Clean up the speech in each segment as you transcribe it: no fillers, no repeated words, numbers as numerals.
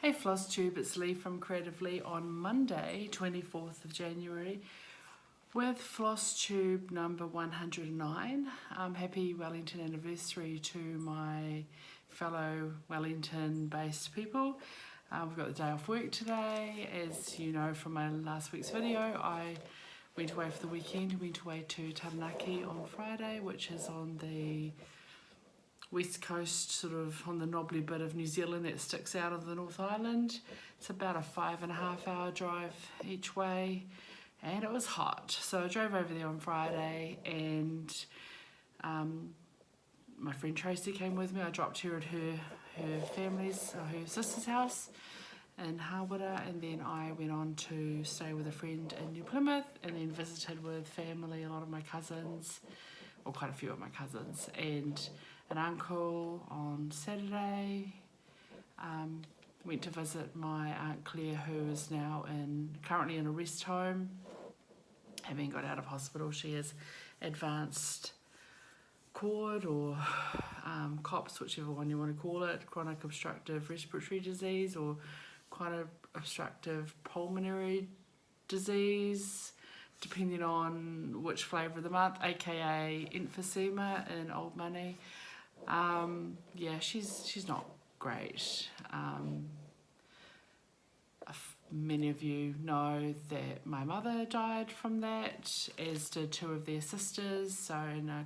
Hey FLOSSTUBE, it's Leigh from Creative Leigh on Monday, 24th of January with FLOSSTUBE number 109. Happy Wellington anniversary to my fellow Wellington-based people. We've got the day off work today. As you know from my last week's video, I went away for the weekend. Went away to Taranaki on Friday, which is on the west coast, sort of on the knobbly bit of New Zealand that sticks out of the North Island. It's about a 5.5 hour drive each way, and it was hot. So I drove over there on Friday, and my friend Tracy came with me. I dropped her at her family's, her sister's house in Hawera, and then I went on to stay with a friend in New Plymouth, and then visited with family, a lot of my cousins, or quite a few of my cousins, and an uncle on Saturday. Went to visit my Aunt Claire, who is now currently in a rest home, having got out of hospital. She has advanced CORD or COPS, whichever one you want to call it, chronic obstructive respiratory disease or chronic obstructive pulmonary disease, depending on which flavour of the month, aka emphysema in old money. Yeah, she's not great. Many of you know that my mother died from that, as did two of their sisters. So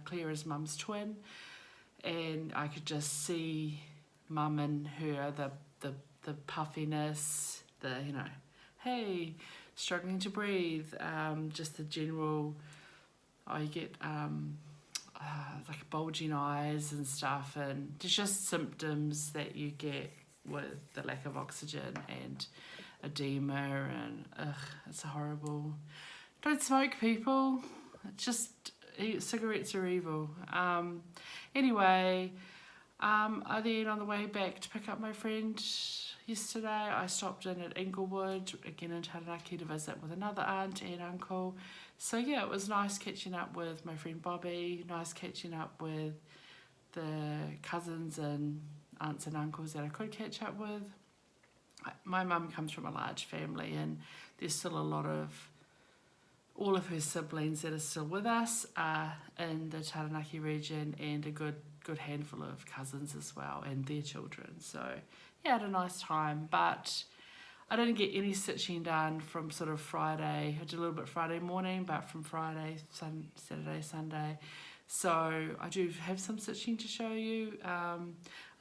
Claire is mum's twin, and I could just see mum and her, the puffiness, the hey, struggling to breathe, just the general, you get like bulging eyes and stuff, and there's just symptoms that you get with the lack of oxygen and edema, and it's horrible. Don't smoke, people. Cigarettes are evil. Anyway, then on the way back to pick up my friend yesterday, I stopped in at Inglewood, again in Taranaki, to visit with another aunt and uncle. So yeah, it was nice catching up with my friend Bobby, nice catching up with the cousins and aunts and uncles that I could catch up with. My mum comes from a large family, and there's still a lot of, all of her siblings that are still with us are in the Taranaki region, and a good handful of cousins as well, and their children. So yeah, I had a nice time, but I didn't get any stitching done from sort of Friday. I did a little bit Friday morning, but from Friday, Saturday, Sunday. So I do have some stitching to show you. A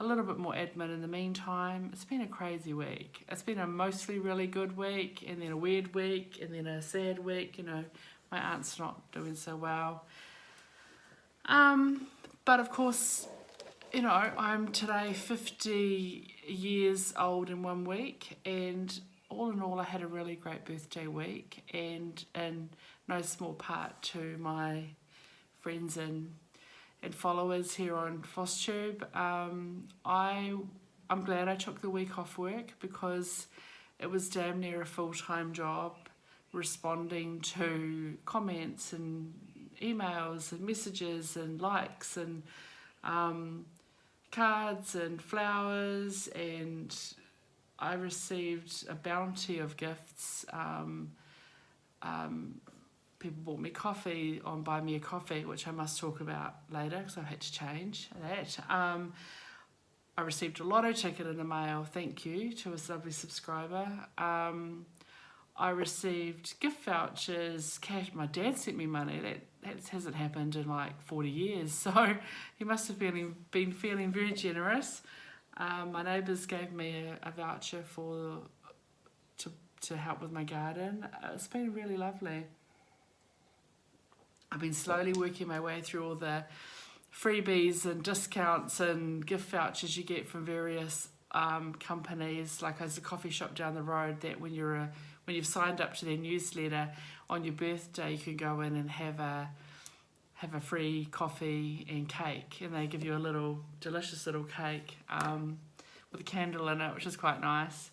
little bit more admin in the meantime. It's been a crazy week. It's been a mostly really good week, and then a weird week, and then a sad week. My aunt's not doing so well. But of course, I'm today 50 years old in 1 week, and all in all I had a really great birthday week, and in no small part to my friends and followers here on FLOSSTUBE. I'm glad I took the week off work, because it was damn near a full-time job responding to comments and emails and messages and likes and cards and flowers, and I received a bounty of gifts. People bought me coffee on Buy Me a Coffee, which I must talk about later because I had to change that. I received a lotto ticket in the mail, thank you to a lovely subscriber. I received gift vouchers, cash. My dad sent me money. That hasn't happened in like 40 years, so he must have been feeling very generous. My neighbours gave me a voucher to help with my garden. It's been really lovely. I've been slowly working my way through all the freebies and discounts and gift vouchers you get from various companies. Like there's a coffee shop down the road that when you've signed up to their newsletter, on your birthday you can go in and have a free coffee and cake, and they give you a delicious little cake with a candle in it, which is quite nice.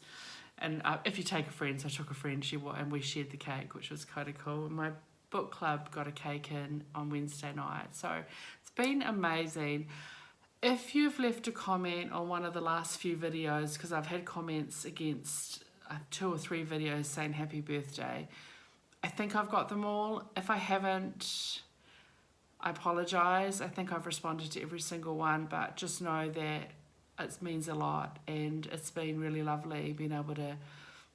And if you take a friend, so I took a friend, and we shared the cake, which was kind of cool. And my book club got a cake in on Wednesday night, so it's been amazing. If you've left a comment on one of the last few videos, because I've had comments against 2 or 3 videos saying happy birthday, I think I've got them all. If I haven't, I apologise. I think I've responded to every single one, but just know that it means a lot, and it's been really lovely being able to,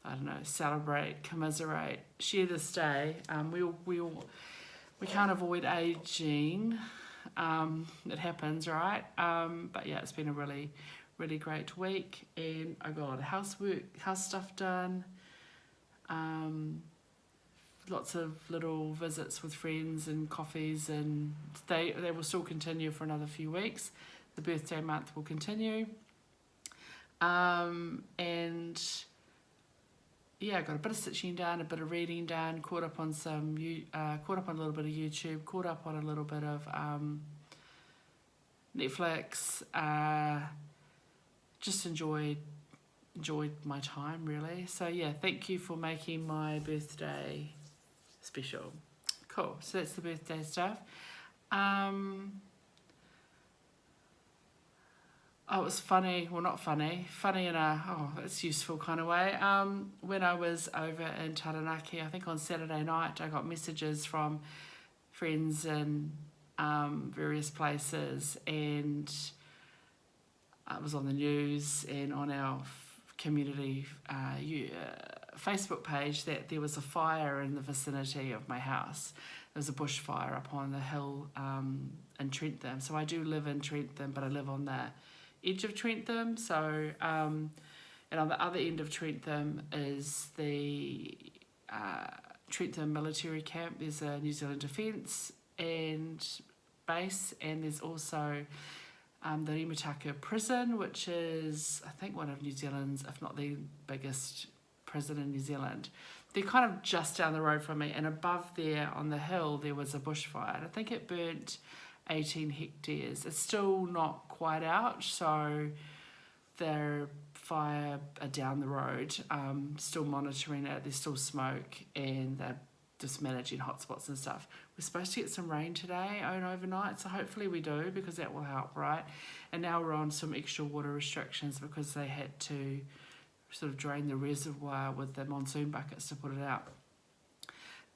I don't know, celebrate, commiserate, share this day. We can't avoid aging. It happens, right? But yeah, it's been a really, really great week, and I got a lot of house stuff done. Lots of little visits with friends and coffees, and they will still continue for another few weeks. The birthday month will continue. And yeah, I got a bit of stitching done, a bit of reading done, caught up on a little bit of YouTube, caught up on a little bit of Netflix. Just enjoyed my time, really. So yeah, thank you for making my birthday special. Cool. So that's the birthday stuff. Oh, it was funny. Well, not funny. Funny in a, it's useful kind of way. When I was over in Taranaki, I think on Saturday night, I got messages from friends in various places, and it was on the news and on our community Facebook page that there was a fire in the vicinity of my house. There was a bushfire up on the hill in Trentham. So I do live in Trentham, but I live on the edge of Trentham. So, and on the other end of Trentham is the Trentham military camp. There's a New Zealand Defence and base, and there's also the Rimataka prison, which is, I think, one of New Zealand's, if not the biggest prison in New Zealand. They're kind of just down the road from me, and above there on the hill there was a bushfire. I think it burnt 18 hectares. It's still not quite out, so their fire are down the road, still monitoring it. There's still smoke, and they're just managing hotspots and stuff. We're supposed to get some rain today and overnight, so hopefully we do, because that will help, right? And now we're on some extra water restrictions because they had to sort of drain the reservoir with the monsoon buckets to put it out.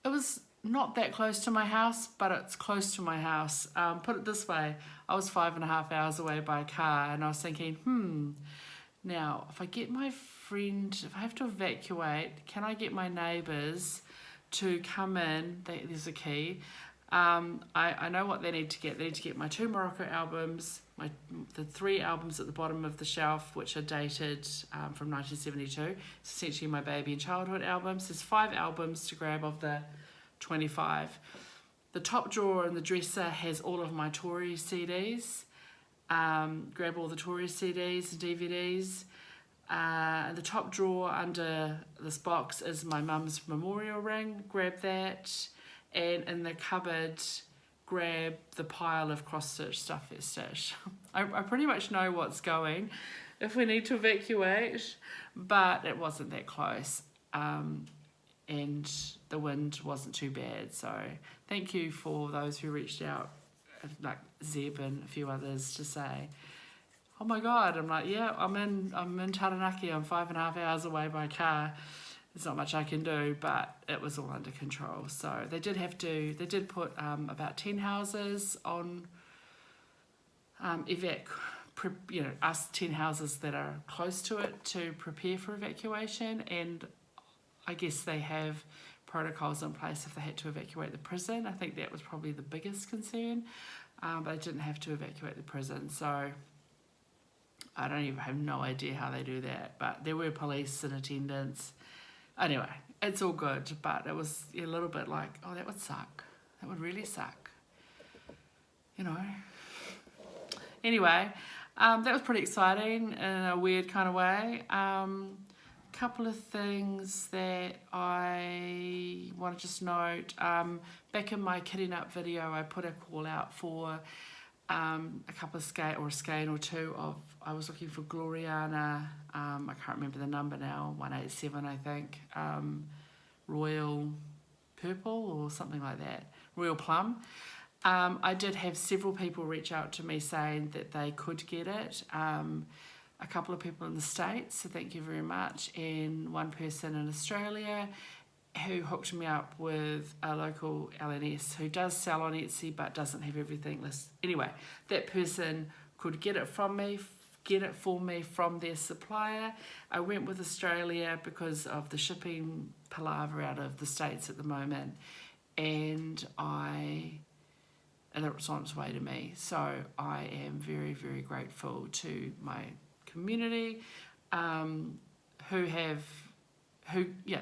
It was not that close to my house, but it's close to my house. Put it this way, I was 5.5 hours away by car, and I was thinking, now if I get my friend, if I have to evacuate, can I get my neighbours to come in? There's a key. I know what they need to get. They need to get my 2 Morocco albums, the 3 albums at the bottom of the shelf, which are dated from 1972. It's essentially my baby and childhood albums. There's 5 albums to grab of the 25. The top drawer in the dresser has all of my Tory CDs. Grab all the Tory CDs and DVDs. The top drawer under this box is my mum's memorial ring. Grab that. And in the cupboard, grab the pile of cross-stitch stuff that's stitched. I pretty much know what's going if we need to evacuate, but it wasn't that close. And the wind wasn't too bad. So thank you for those who reached out, like Zeb and a few others, to say, oh my God. I'm like, yeah, I'm in Taranaki. I'm 5.5 hours away by car. There's not much I can do, but it was all under control. So they did put about 10 houses on us 10 houses that are close to it to prepare for evacuation. And I guess they have protocols in place if they had to evacuate the prison. I think that was probably the biggest concern, but they didn't have to evacuate the prison. So I have no idea how they do that, but there were police in attendance. Anyway, it's all good, but it was a little bit like, oh, that would suck. That would really suck. You know. Anyway, that was pretty exciting in a weird kind of way. Couple of things that I want to just note. Back in my Kidding Up video, I put a call out for a couple of skein or two of, I was looking for Gloriana, I can't remember the number now, 187 I think, Royal Purple or something like that, Royal Plum. I did have several people reach out to me saying that they could get it. A couple of people in the States, so thank you very much, and one person in Australia who hooked me up with a local LNS who does sell on Etsy but doesn't have everything listed. Anyway, that person could get it for me from their supplier. I went with Australia because of the shipping palaver out of the States at the moment, and it's on its way to me. So I am very, very grateful to my community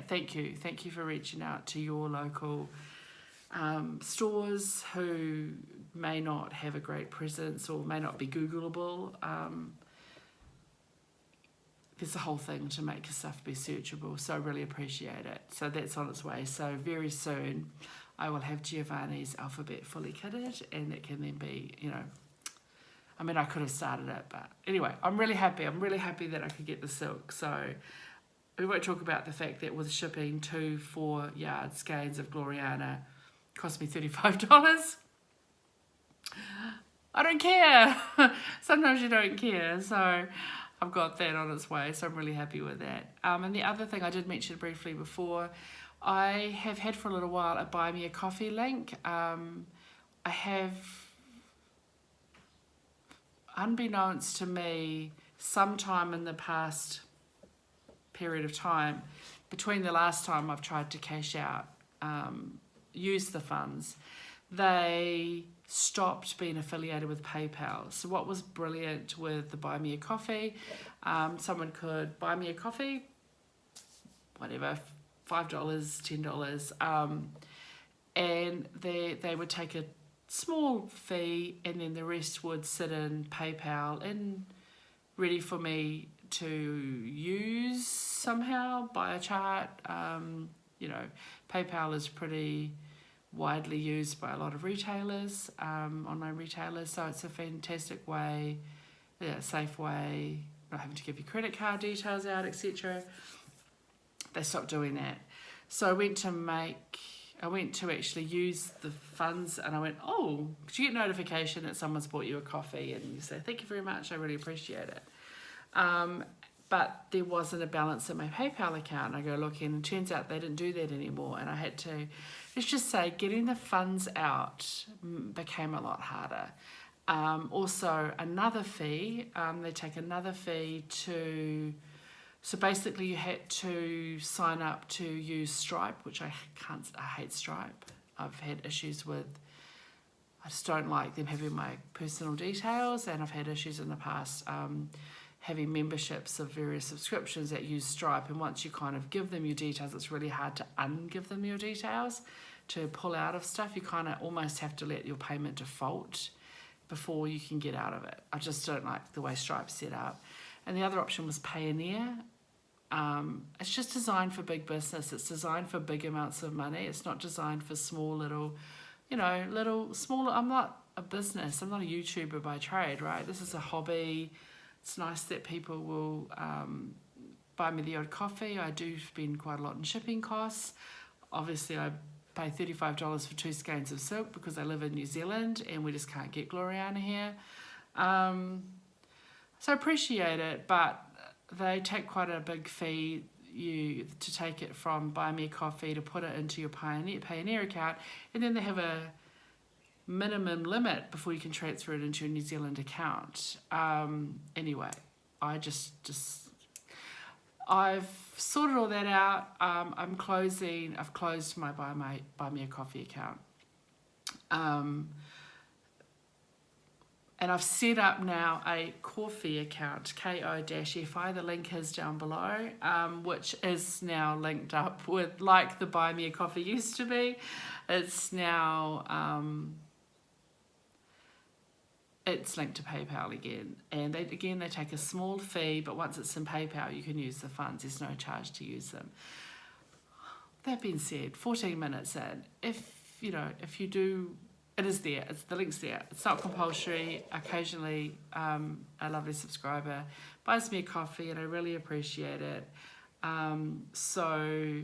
thank you for reaching out to your local stores who may not have a great presence or may not be Googleable. There's a whole thing to make your stuff be searchable, so I really appreciate it. So that's on its way. So very soon I will have Giovanni's alphabet fully kitted, and it can then be, I mean, I could have started it, but anyway, I'm really happy. I'm really happy that I could get the silk. So we won't talk about the fact that with shipping 2 4-yard skeins of Gloriana cost me $35. I don't care. Sometimes you don't care. So I've got that on its way. So I'm really happy with that. And the other thing I did mention briefly before, I have had for a little while a Buy Me a Coffee link. I have, unbeknownst to me, sometime in the past period of time, between the last time I've tried to cash out, use the funds, they stopped being affiliated with PayPal. So what was brilliant with the Buy Me a Coffee, someone could buy me a coffee, whatever, $5, $10, and they would take a small fee, and then the rest would sit in PayPal and ready for me to use somehow by a chart. PayPal is pretty widely used by a lot of retailers, online retailers, so it's a fantastic way, safe way, not having to give your credit card details out, etc. They stopped doing that. So I went to actually use the funds, and I went, oh, because you get notification that someone's bought you a coffee, and you say, thank you very much, I really appreciate it. But there wasn't a balance in my PayPal account. I go looking, and it turns out they didn't do that anymore, and I had to, let's just say, getting the funds out became a lot harder. Also, another fee, they take another fee to, so basically you had to sign up to use Stripe, which I hate Stripe. I've had issues with, I just don't like them having my personal details, and I've had issues in the past having memberships of various subscriptions that use Stripe, and once you kind of give them your details, it's really hard to ungive them your details, to pull out of stuff. You kind of almost have to let your payment default before you can get out of it. I just don't like the way Stripe's set up. And the other option was Payoneer. It's just designed for big business. It's designed for big amounts of money. It's not designed for small little, smaller. I'm not a business. I'm not a YouTuber by trade, right? This is a hobby. It's nice that people will buy me the odd coffee. I do spend quite a lot in shipping costs. Obviously, I pay $35 for 2 skeins of silk because I live in New Zealand and we just can't get Gloriana here. So I appreciate it, but they take quite a big fee to take it from Buy Me a Coffee to put it into your Payoneer account, and then they have a minimum limit before you can transfer it into your New Zealand account. Anyway, I've sorted all that out. I've closed my Buy Me a Coffee account. And I've set up now a Ko-fi account, Ko-fi, the link is down below, which is now linked up with, like the Buy Me a Coffee used to be. It's now, it's linked to PayPal again. And they take a small fee, but once it's in PayPal, you can use the funds. There's no charge to use them. That being said, 14 minutes in, if you do, it is there. The link's there. It's not compulsory. Occasionally, a lovely subscriber buys me a coffee, and I really appreciate it. So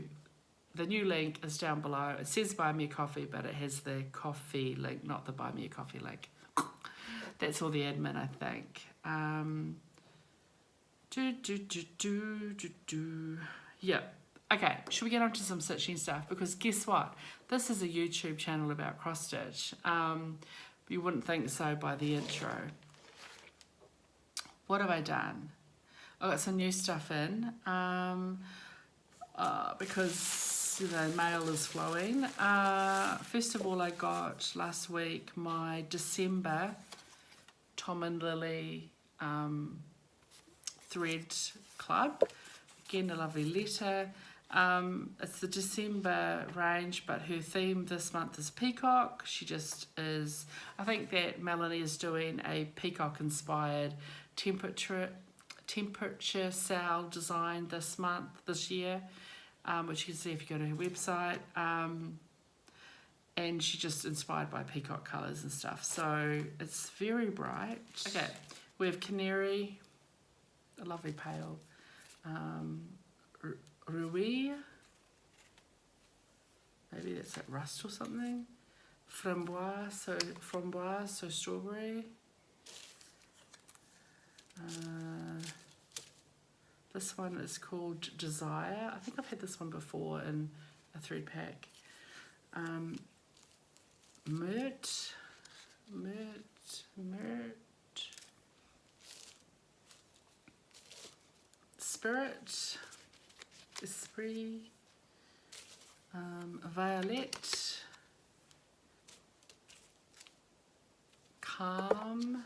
the new link is down below. It says buy me a coffee, but it has the coffee link, not the buy me a coffee link. That's all the admin, I think. Yeah. Okay, should we get on to some stitching stuff? Because guess what? This is a YouTube channel about cross stitch. You wouldn't think so by the intro. What have I done? I got some new stuff in because mail is flowing. First of all, I got last week my December Tom and Lily thread club. Again, a lovely letter. It's the December range, but her theme this month is peacock. She just is, I think that Melanie is doing a peacock inspired temperature cell design this year, which you can see if you go to her website. And she's just inspired by peacock colours and stuff. So it's very bright. Okay, we have canary, a lovely pale. Ruy, maybe that's like rust or something. Framboise, so strawberry. This one is called Desire. I think I've had this one before in a thread pack. Mert. Spirit. Esprit. Violet. Calm,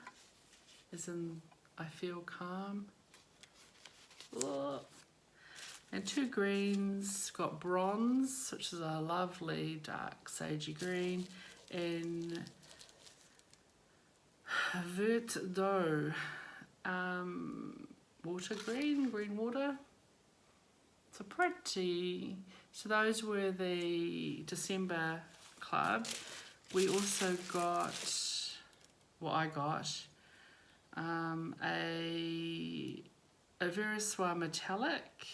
as in I feel calm. Oh. And two greens, got bronze, which is a lovely dark sagey green, and vert d'eau, water green water. So pretty. So those were the December club. We also got, well, I got a Veriswa metallic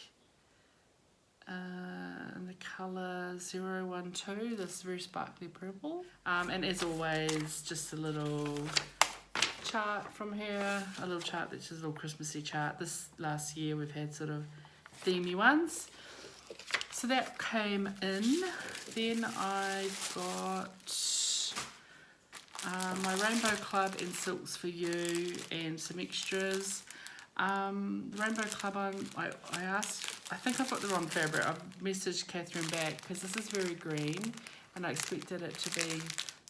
in the colour 012, this very sparkly purple. And as always, just a little chart from her, a little chart that's just a little Christmassy chart. This last year we've had sort of themey ones. So that came in. Then I got my Rainbow Club and Silks for You and some extras. The Rainbow Club, I asked, I think I've got the wrong fabric. I've messaged Catherine back because this is very green and I expected it to be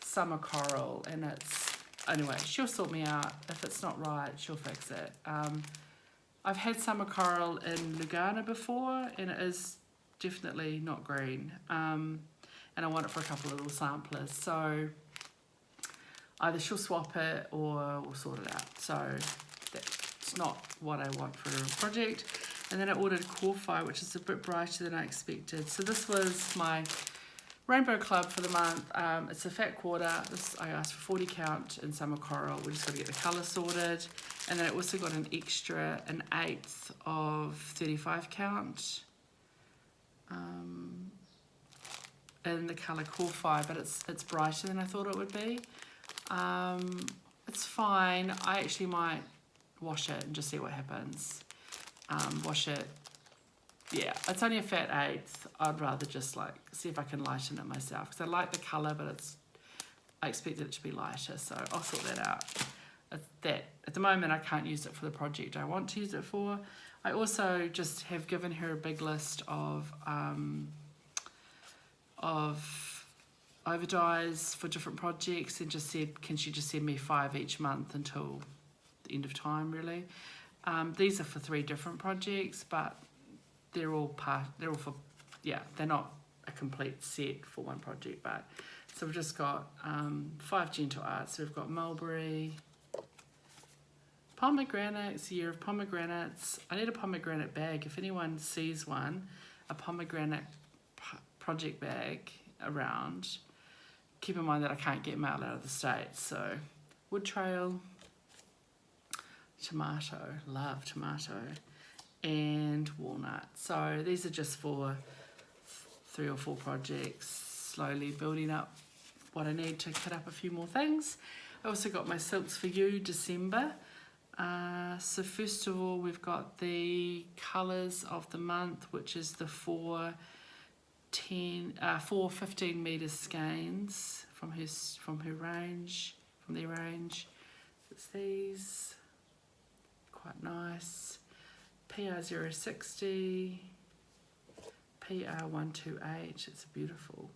summer coral, and it's, anyway, she'll sort me out. If it's not right, she'll fix it. I've had summer coral in Lugana before and it is definitely not green, and I want it for a couple of little samplers, so either she'll swap it or we'll sort it out. So that's not what I want for a project. And then I ordered Corfi, which is a bit brighter than I expected. So this was my Rainbow Club for the month. It's a fat quarter. This I asked for 40 count in summer coral. We just got to get the colour sorted. And then I also got an extra, an 1/8 of 35 count in the colour Corfi, but it's brighter than I thought it would be. It's fine. I actually might wash it and just see what happens. Wash it. Yeah, it's only a fat 1/8. I'd rather just like see if I can lighten it myself because I like the colour, but I expected it to be lighter, so I'll sort that out. At the moment I can't use it for the project I want to use it for. I also just have given her a big list of overdyes for different projects and just said, can she just send me 5 each month until the end of time, really. These are for 3 different projects, but they're all for, yeah, they're not a complete set for one project, but so we've just got 5 gentle arts. So we've got mulberry, pomegranates, year of pomegranates. I need a pomegranate bag. If anyone sees one, a pomegranate project bag around, keep in mind that I can't get mail out of the States. So wood trail, tomato, love tomato, and walnut. So these are just for 3 or 4 projects, slowly building up what I need to cut up a few more things. I also got my Silks for You December. So first of all, we've got the colours of the month, which is the 4 15 metre skeins from their range. It's these, quite nice. PR060, PR128, it's beautiful.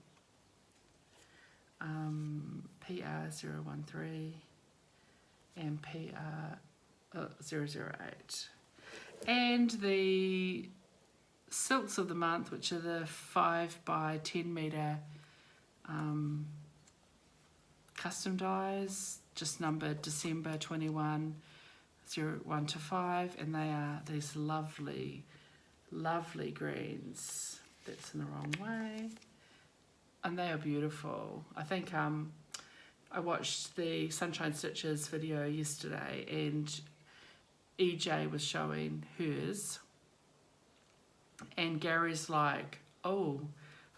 PR013 and PR008. And the silks of the month, which are the 5 by 10 metre custom dyes, just numbered December 21, 01 to 5, and they are these lovely, lovely greens. That's in the wrong way. And they are beautiful. I think I watched the Sunshine Stitches video yesterday, and EJ was showing hers, and Gary's like, oh,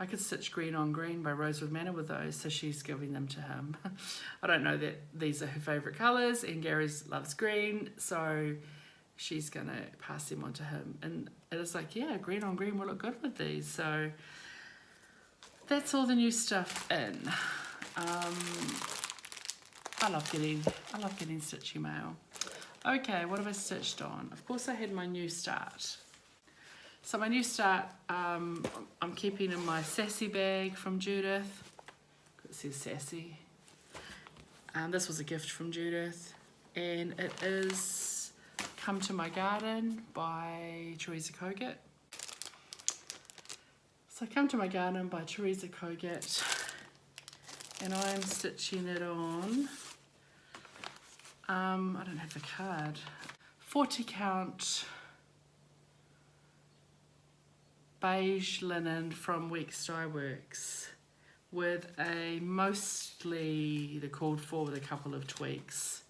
I could stitch Green on Green by Rosewood Manor with those, so she's giving them to him. I don't know that these are her favourite colours, and Gary's loves green, so she's going to pass them on to him. And it was like, yeah, Green on Green will look good with these. So that's all the new stuff in. I love getting stitchy mail. Okay, what have I stitched on? Of course I had my new start. So my new start, I'm keeping in my Sassy bag from Judith. It says Sassy. This was a gift from Judith, and it is Come to My Garden by Teresa Kogut. So Come to My Garden by Teresa Kogut, and I'm stitching it on, I don't have the card, 40 count beige linen from Weeks Dye Works with a mostly the called for with a couple of tweaks.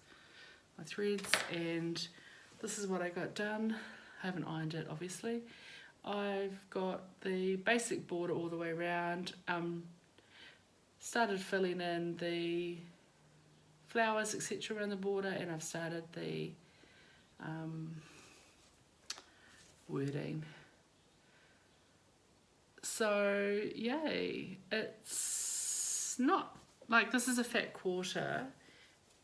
My threads, and this is what I got done. I haven't ironed it, obviously. I've got the basic border all the way around. Started filling in the flowers, etc. around the border, and I've started the wording. So yay, it's not like, this is a fat quarter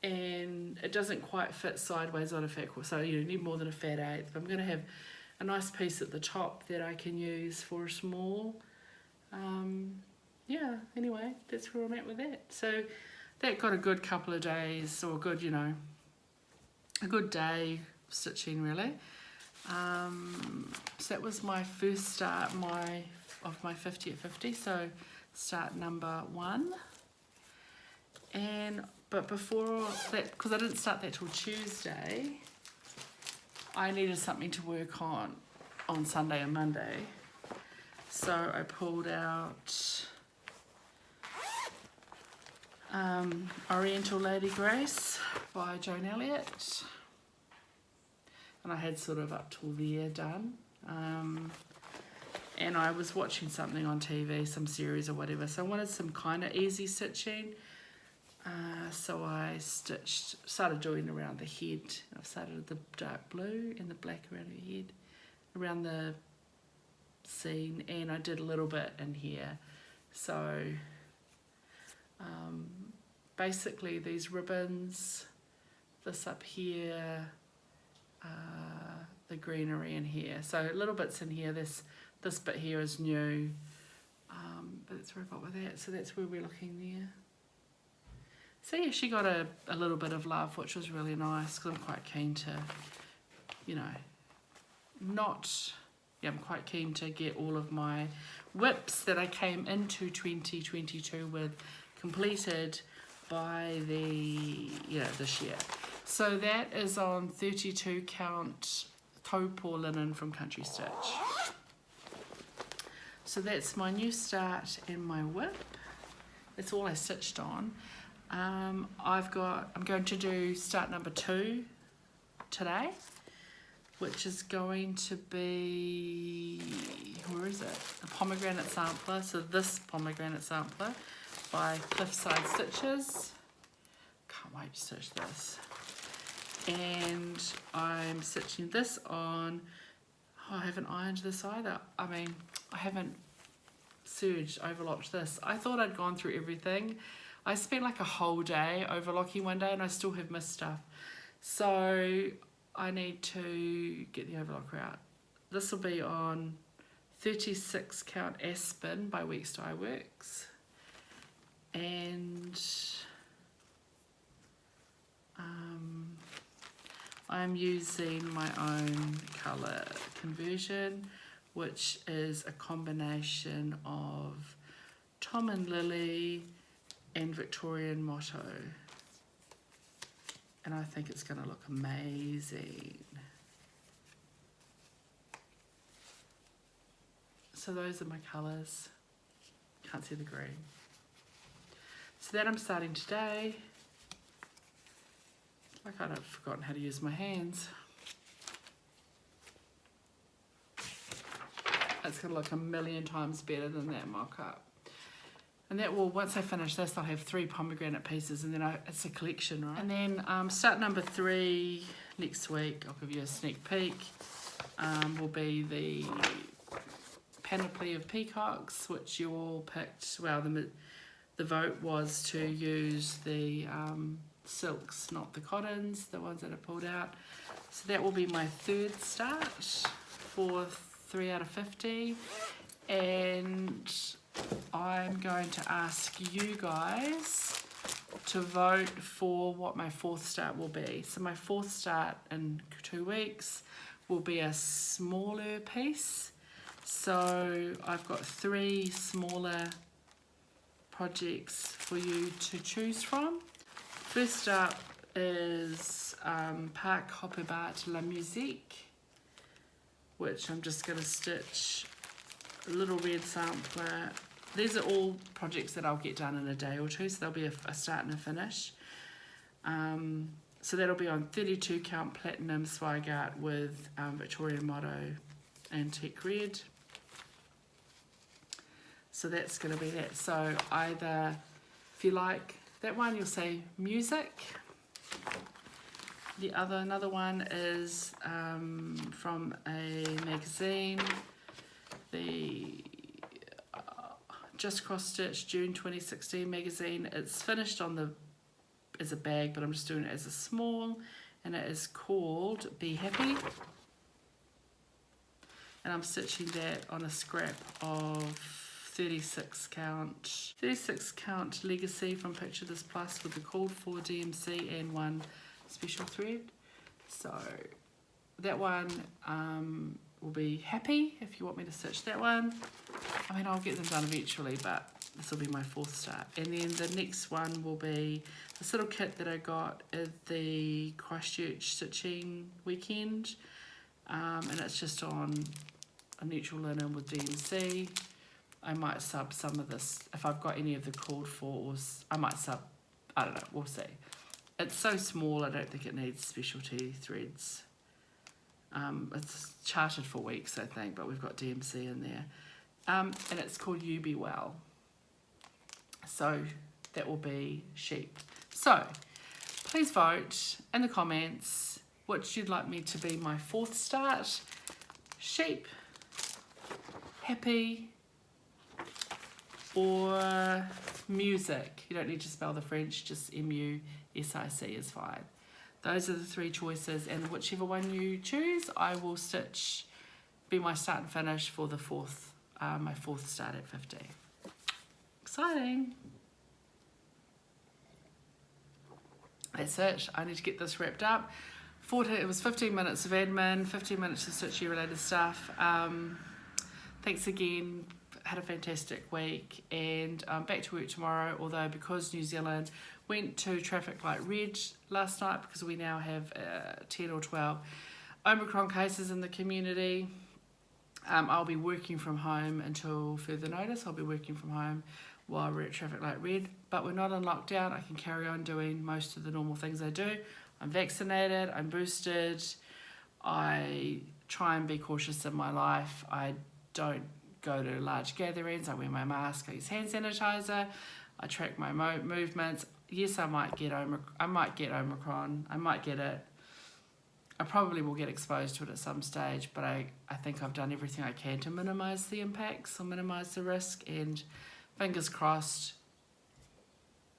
and it doesn't quite fit sideways on a fat quarter, so you need more than a fat eighth. I'm going to have a nice piece at the top that I can use for a small. Yeah, anyway, that's where I'm at with that. So that got a good couple of days, or a good, you know, a good day stitching really. So that was my first start of my 50 at 50, so start number 1. But before that, because I didn't start that till Tuesday, I needed something to work on Sunday and Monday. So I pulled out Oriental Lady Grace by Joan Elliot. And I had sort of up till there done. And I was watching something on TV, some series or whatever, so I wanted some kind of easy stitching. So I started doing around the head. I've started with the dark blue and the black around her head, around the seam, and I did a little bit in here. So basically these ribbons, this up here, the greenery in here. So little bits in here, this bit here is new, but that's where I got with that. So that's where we're looking there. So yeah, she got a little bit of love, which was really nice, because I'm quite keen to, you know, I'm quite keen to get all of my whips that I came into 2022 with completed by this year. So that is on 32 count Taupo linen from Country Stitch. So that's my new start and my whip. That's all I stitched on. I'm going to do start number 2 today, which is going to be, where is it? a pomegranate sampler, so this pomegranate sampler by Cliffside Stitches. Can't wait to stitch this. And I'm stitching this on, oh, I haven't ironed this either. I mean, I haven't overlocked this. I thought I'd gone through everything. I spent like a whole day overlocking one day and I still have missed stuff. So I need to get the overlocker out. This will be on 36 count Aspen by Weeks Dye Works. And I'm using my own colour conversion, which is a combination of Tom and Lily and Victorian Motto. And I think it's going to look amazing. So those are my colours. Can't see the green. So that I'm starting today. Like I've forgotten how to use my hands. It's going to look a million times better than that mock-up. And that will, once I finish this, I'll have 3 pomegranate pieces, and then it's a collection, right? And then start number 3 next week, I'll give you a sneak peek, will be the panoply of peacocks, which you all picked. Well, the vote was to use the silks, not the cottons, the ones that are pulled out. So that will be my 3rd start for 3 out of 50. And I'm going to ask you guys to vote for what my 4th start will be. So my 4th start in 2 weeks will be a smaller piece. So I've got 3 smaller projects for you to choose from. First up is Parc Hopperbart La Musique, which I'm just going to stitch a little red sampler. These are all projects that I'll get done in a day or 2, so there'll be a start and a finish. So that'll be on 32 count platinum Zweigart with Victorian Motto Antique Red. So that's going to be that. So either, if you like that one, you'll say music. Another one is from a magazine, the Just Cross Stitch June 2016 magazine. It's finished on as a bag, but I'm just doing it as a small, and it is called Be Happy. And I'm stitching that on a scrap of 36 count Legacy from Picture This Plus with the called for DMC and 1 special thread. So that one will be Happy if you want me to stitch that one. I mean, I'll get them done eventually, but this will be my 4th start. And then the next one will be this little kit that I got at the Christchurch stitching weekend, and it's just on a neutral linen with DMC. I might sub some of this if I've got any of the called for, or I might sub, I don't know, we'll see. It's so small, I don't think it needs specialty threads. It's charted for weeks, I think, but we've got DMC in there. And it's called You Be Well. So that will be sheep. So please vote in the comments which you'd like me to be my 4th start. Sheep, happy, or music. You don't need to spell the French, just M-U-S-I-C is fine. Those are the 3 choices, and whichever one you choose, I will stitch, be my start and finish for the 4th, my 4th start at 50. Exciting. That's it. I need to get this wrapped up. It was 15 minutes of admin, 15 minutes of stitchy related stuff. Thanks again. Had a fantastic week, and back to work tomorrow, although because New Zealand went to traffic light red last night, because we now have 10 or 12 Omicron cases in the community, I'll be working from home until further notice. I'll be working from home while we're at traffic light red, but we're not in lockdown. I can carry on doing most of the normal things I do. I'm vaccinated, I'm boosted, I try and be cautious in my life. I don't go to large gatherings, I wear my mask, I use hand sanitizer, I track my movements. Yes, I might get Omicron, I might get it. I probably will get exposed to it at some stage, but I think I've done everything I can to minimise the impacts or minimise the risk, and fingers crossed,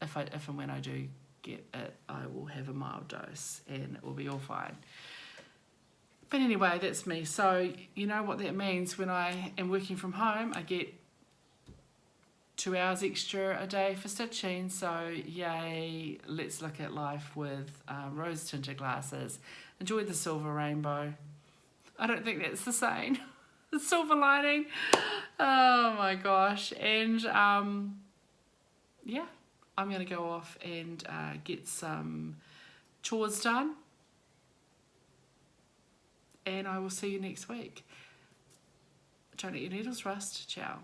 if and when I do get it, I will have a mild dose and it will be all fine. But anyway, that's me. So you know what that means. When I am working from home, I get 2 hours extra a day for stitching. So yay, let's look at life with rose tinted glasses. Enjoy the silver rainbow. I don't think that's the saying. The silver lining. Oh my gosh. And yeah, I'm going to go off and get some chores done. And I will see you next week. Don't let your needles rust. Ciao.